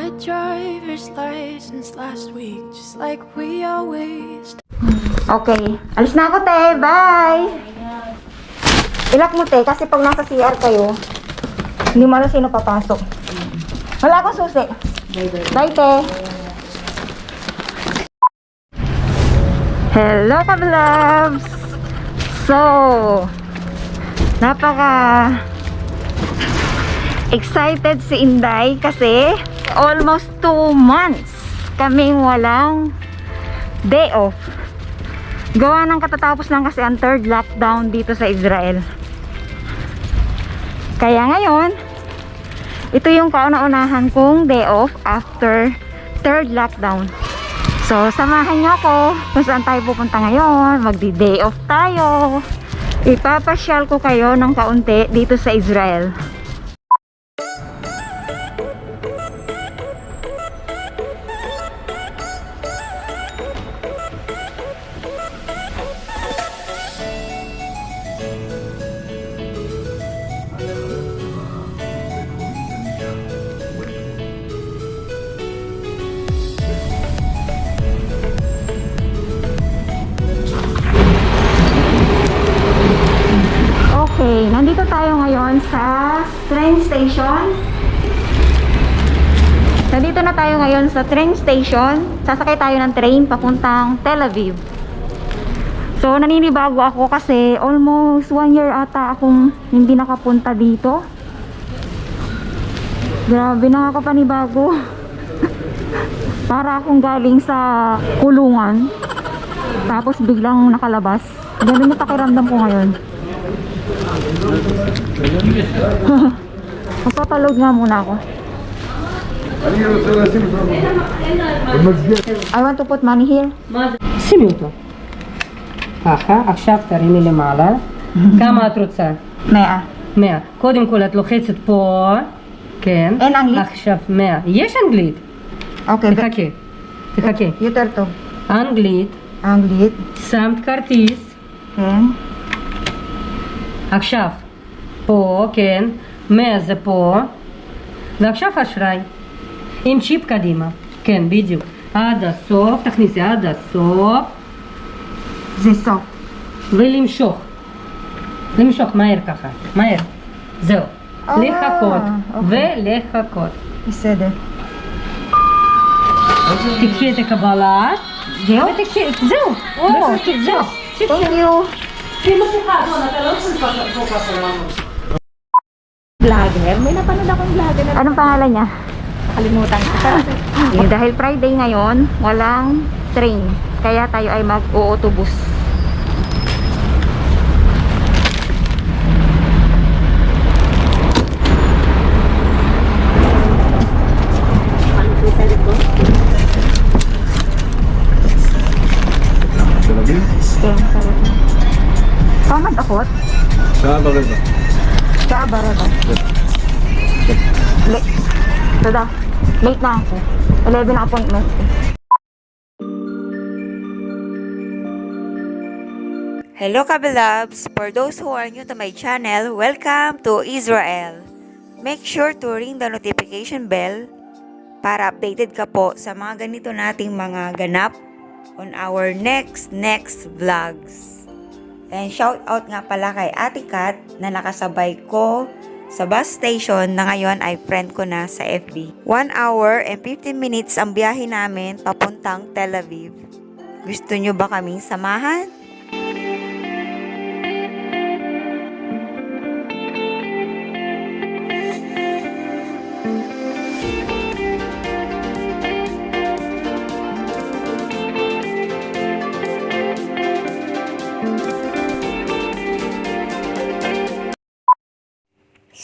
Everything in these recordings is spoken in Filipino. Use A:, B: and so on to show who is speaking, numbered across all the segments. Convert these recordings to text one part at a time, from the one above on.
A: a driver's license last week, just like we always.
B: Okay. Alis na ako, te. Bye! Ilak mo, te, kasi pag nasa CR kayo, hindi mo alam sino papasok. Wala akong susi. Bye, te. Hello, ka-vlogs! So, excited si Inday kasi almost 2 months kaming walang day off. Gawa ng katatapos lang kasi ang 3rd lockdown dito sa Israel. Kaya ngayon, ito yung kauna-unahan kong day off after 3rd lockdown. So, samahan niyo ako kung saan tayo pupunta ngayon. Magdi-day off tayo. Ipapasyal ko kayo ng kaunti dito sa Israel. Okay, nandito tayo ngayon sa train station. Nandito na tayo ngayon sa train station. Sasakay tayo ng train papuntang Tel Aviv. So, naninibago ako kasi almost 1 year ata akong hindi nakapunta dito. Grabe, nakakapanibago. Para akong galing sa kulungan, tapos biglang nakalabas. Ganun yung pakiramdam ko ngayon. Magpapaload nga muna ako. I want to put money here.
C: שימי אותו. ככה, עכשיו תרימי למעלה. כמה את רוצה?
B: 100.
C: 100. קודם כל את לוחצת פה. כן.
B: אין אנגלית?
C: עכשיו 100. יש אנגלית.
B: Okay.
C: תחכה. תחכה.
B: יותר טוב.
C: אנגלית.
B: אנגלית.
C: שמת כרטיס.
B: כן.
C: עכשיו. פה, כן. 100 זה פה. ועכשיו אשראי. עם צ'יפ קדימה. כן, בדיוק. עד הסוף. תכניסי עד הסוף.
B: זה סוף.
C: ולמשוך. למשוך מהר ככה. מהר. זהו. לחכות. ולחכות.
B: בסדר.
C: תקחי את הקבלה.
B: זהו?
C: זהו. זהו.
B: Thank you.
C: שים מסכה, אדון, אתה לא יכול לפתוח פה ככה לנו.
B: Vlogger? May napanood akong vlogger. Anong pangalan niya? Nakalimutan ko. Dahil Friday ngayon, walang train. Kaya tayo ay mag-uutubus. Kama dakot?
D: שעה ורבע.
B: Saan ba rin? Tada, late na ako. 11 appointment.
E: Hello Kabilabs! For those who are new to my channel, welcome to Israel. Make sure to ring the notification bell para updated ka po sa mga ganito nating mga ganap on our next vlogs. And shout out nga pala kay Ate Kat na nakasabay ko sa bus station na ngayon ay friend ko na sa FB. 1 hour and 15 minutes ang biyahe namin papuntang Tel Aviv. Gusto nyo ba kaming samahan?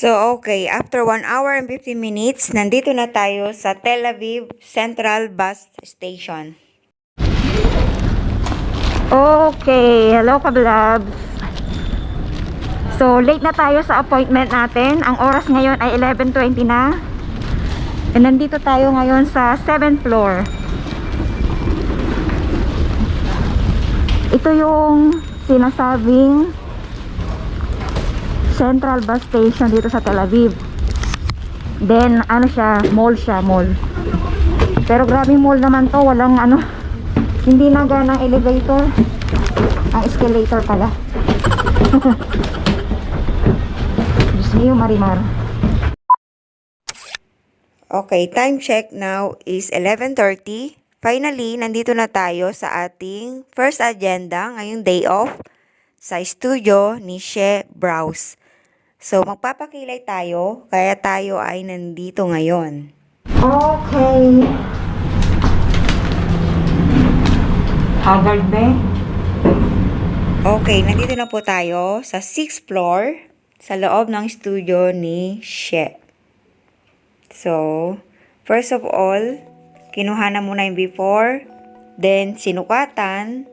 E: So, okay. After 1 hour and 15 minutes, nandito na tayo sa Tel Aviv Central Bus Station.
B: Okay, hello ka-vlogs. So, late na tayo sa appointment natin. Ang oras ngayon ay 11:20 na. And nandito tayo ngayon sa 7th floor. Ito yung sinasabing Central Bus Station dito sa Tel Aviv. Then, ano siya, mall siya, mall. Pero grabe mall naman to, walang ano, hindi na ganang elevator. Ang escalator pala. Diyos mio, Marimar.
E: Okay, time check now is 11:30. Finally, nandito na tayo sa ating first agenda ngayong day off sa studio ni She Browse. So, magpapakilay tayo, kaya tayo ay nandito ngayon.
B: Okay. Haggard ba?
E: Okay, nandito na po tayo sa 6th floor sa loob ng studio ni She. So, first of all, kinuha na muna yung before, then sinukatan,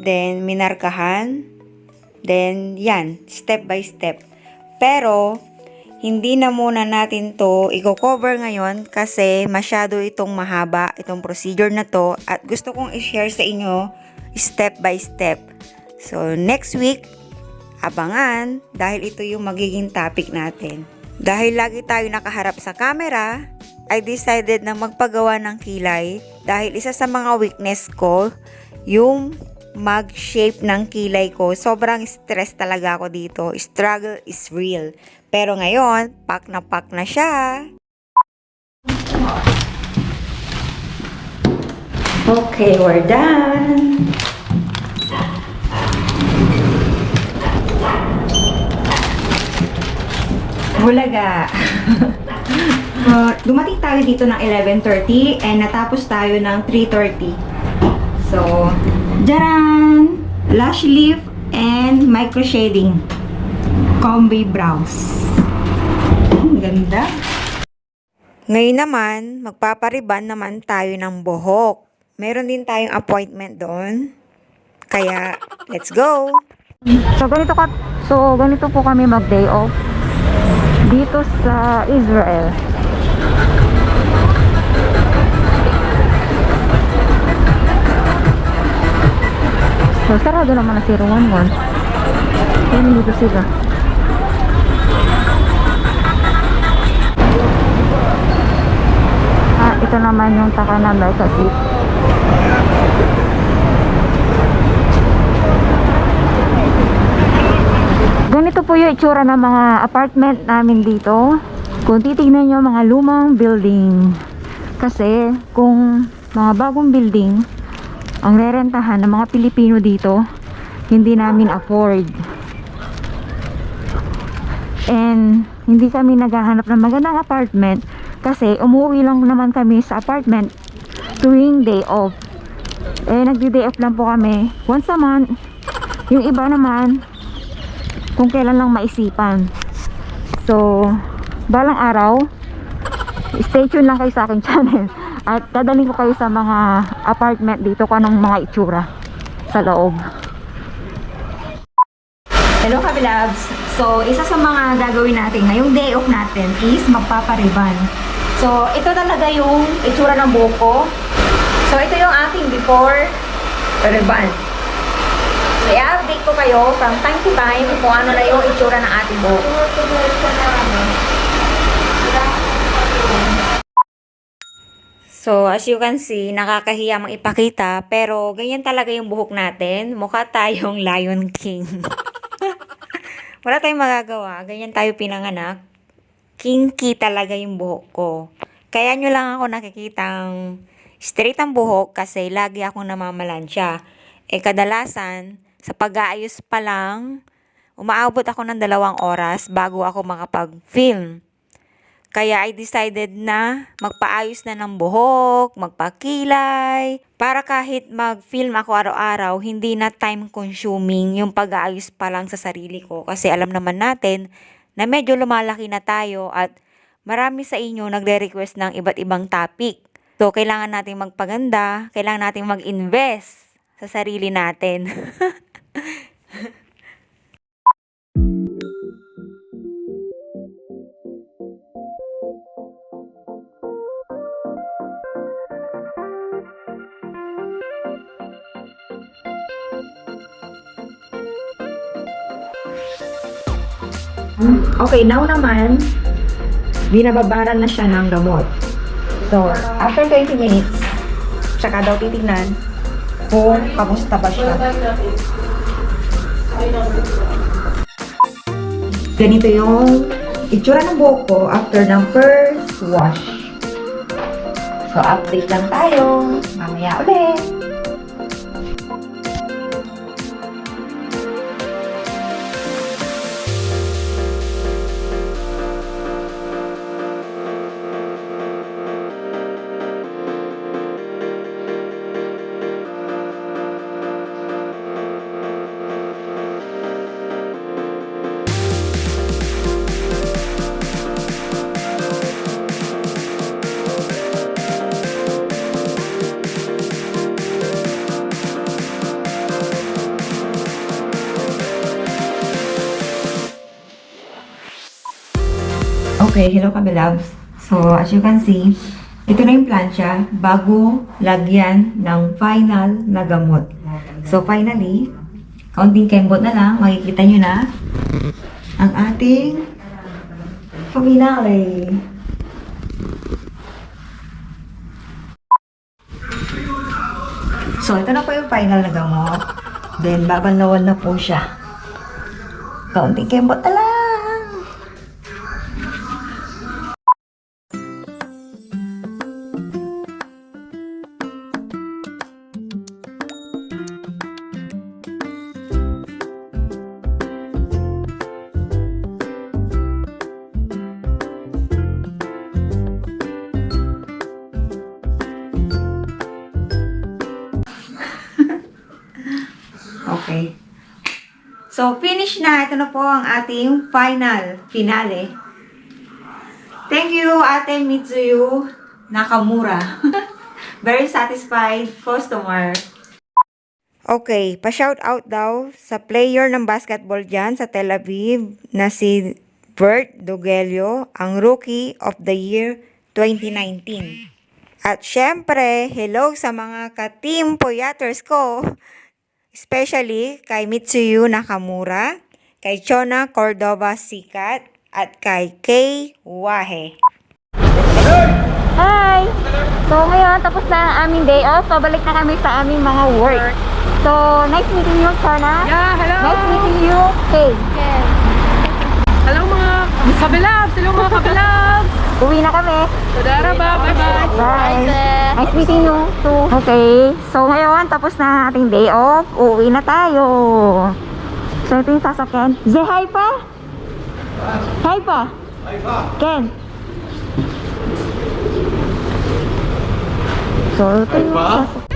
E: then minarkahan, then yan, step by step. Pero, hindi na muna natin to i-cover ngayon kasi masyado itong mahaba, itong procedure na to, at gusto kong i-share sa inyo step by step. So, next week, abangan dahil ito yung magiging topic natin. Dahil lagi tayo nakaharap sa camera, I decided na magpagawa ng kilay dahil isa sa mga weakness ko, yung mag-shape ng kilay ko. Sobrang stress talaga ako dito. Struggle is real. Pero ngayon, pak na siya. Okay, we're done. Hulaga. Dumating tayo dito ng 11:30 and natapos tayo ng 3:30. So, jaran! Lash lift and micro shading. Combi brows. Ang ganda. Ngayon naman, magpapariban naman tayo ng buhok. Meron din tayong appointment doon. Kaya, let's go!
B: So, ganito po kami mag-day off dito sa Israel. So, sarado naman na si Rowan 1. Kaya dito sila. Ito naman yung Takanamay kasi. Ganito po yung itsura ng mga apartment namin dito. Kung titignan nyo mga lumang building. Kasi kung mga bagong building ang rerentahan ng mga Pilipino dito, hindi namin afford. And hindi kami naghahanap ng magandang apartment kasi umuwi lang naman kami sa apartment tuwing day off. Nagdi-day off lang po kami once a month. Yung iba naman kung kailan lang maisipan. So, balang araw, stay tuned lang kayo sa aking channel. At dadaling ko kayo sa mga apartment dito kung anong mga itsura sa loob.
E: Hello Kabilabs! So, isa sa mga gagawin natin ngayong day off natin is magpapariban. So, ito talaga yung itsura ng buhok ko. So, ito yung aking before riban. So, i-update ko kayo from time to time kung ano na yung itsura ng ating buhok. So, as you can see, nakakahiya mang ipakita, pero ganyan talaga yung buhok natin. Mukha tayong Lion King. Wala tayong magagawa. Ganyan tayo pinanganak. Kinky talaga yung buhok ko. Kaya nyo lang ako nakikitang straight ang buhok kasi lagi akong namamalansya. Kadalasan, sa pag-aayos pa lang, umaabot ako ng 2 oras bago ako makapag-film. Kaya I decided na magpaayos na ng buhok, magpakilay, para kahit mag-film ako araw-araw, hindi na time consuming yung pag-aayos pa lang sa sarili ko. Kasi alam naman natin na medyo lumalaki na tayo at marami sa inyo nagre-request ng iba't ibang topic. So, kailangan nating magpaganda, kailangan nating mag-invest sa sarili natin. Okay, now naman, binababaran na siya ng gamot. So, after 20 minutes, tsaka daw titignan kung kamusta ba siya. Ganito yung itsura ng buhok ko after ng first wash. So, update lang tayo. Mamaya ulit. Okay, hello kabilabs. So, as you can see, ito na yung plancha bago lagyan ng final na gamot. So, finally, kaunting kembot na lang, makikita nyo na ang ating finale. So, ito na po yung final na gamot. Then, babanlawan na po siya. Kaunting kembot na lang. Okay. So, finish na. Ito na po ang ating finale. Thank you, Ate Mitsuyu Nakamura. Very satisfied customer. Okay, pa-shout out daw sa player ng basketball dyan sa Tel Aviv na si Bert Dugelio, ang Rookie of the Year 2019. At syempre, hello sa mga ka-team Poyaters ko. Especially kay Mitsuyu Nakamura, kay Chona Cordova Sikat, at kay Kay Wahe.
B: Hi! So ngayon, tapos na ang aming day off. Pabalik na kami sa aming mga work. So, nice meeting you, Chona.
C: Yeah, hello!
B: Nice meeting you, Kay.
C: Hello mga kabilabs! Hello mga kabilabs!
B: Uwi na kami.
C: Tadara ba? Bye-bye!
B: Bye! Nice meeting you too. Okay, so ngayon, tapos na ang ating day off. Uuwi na tayo. So, ito yung sasakyan. Say hi pa! Hi pa! Hi pa! Ken! So, ito yung sasakyan.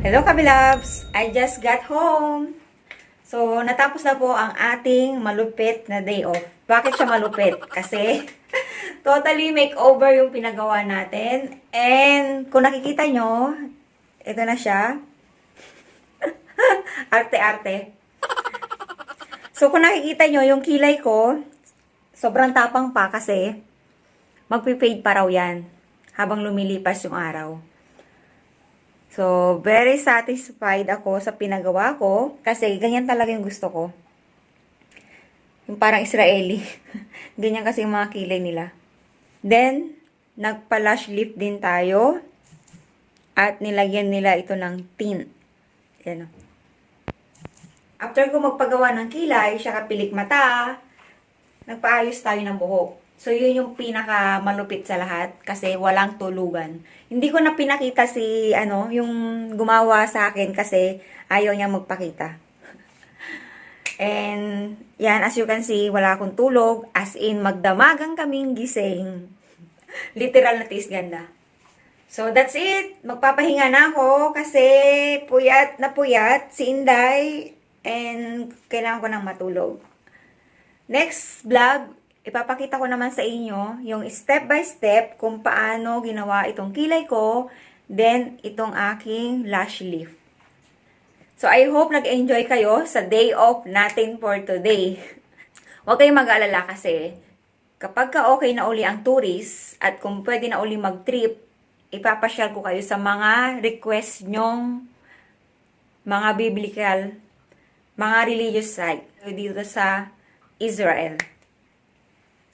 E: Hello kabilabs! I just got home. So, natapos na po ang ating malupit na day off. Bakit siya malupit? Kasi totally makeover yung pinagawa natin. And kung nakikita nyo, ito na siya. Arte-arte. So, kung nakikita nyo, yung kilay ko, sobrang tapang pa kasi magpipade pa raw yan habang lumilipas yung araw. So, very satisfied ako sa pinagawa ko kasi ganyan talaga yung gusto ko. Yung parang Israeli. Ganyan kasi yung mga kilay nila. Then, nagpa-lash lift din tayo at nilagyan nila ito ng tint. Yan o. After ko magpagawa ng kilay, siya kapilik mata, nagpaayos tayo ng buhok. So, yun yung pinaka malupit sa lahat kasi walang tulugan. Hindi ko na pinakita si, yung gumawa sa akin kasi ayaw niya magpakita. And, yan, as you can see, wala akong tulog. As in, magdamagang kaming gising. Literal na tis ganda. So, that's it. Magpapahinga na ako kasi puyat na puyat si Inday and kailangan ko nang matulog. Next vlog, ipapakita ko naman sa inyo yung step by step kung paano ginawa itong kilay ko, then itong aking lash lift. So, I hope nag-enjoy kayo sa day off natin for today. Huwag kayong mag-alala kasi kapag ka okay na uli ang tourist at kung pwede na uli mag-trip, ipapasyal ko kayo sa mga request nyong mga biblical, mga religious site dito sa Israel.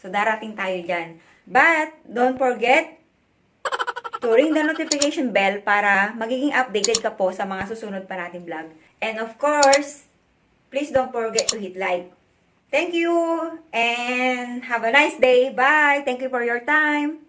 E: So, darating tayo dyan. But, don't forget to ring the notification bell para magiging updated ka po sa mga susunod pa nating vlog. And of course, please don't forget to hit like. Thank you and have a nice day. Bye. Thank you for your time.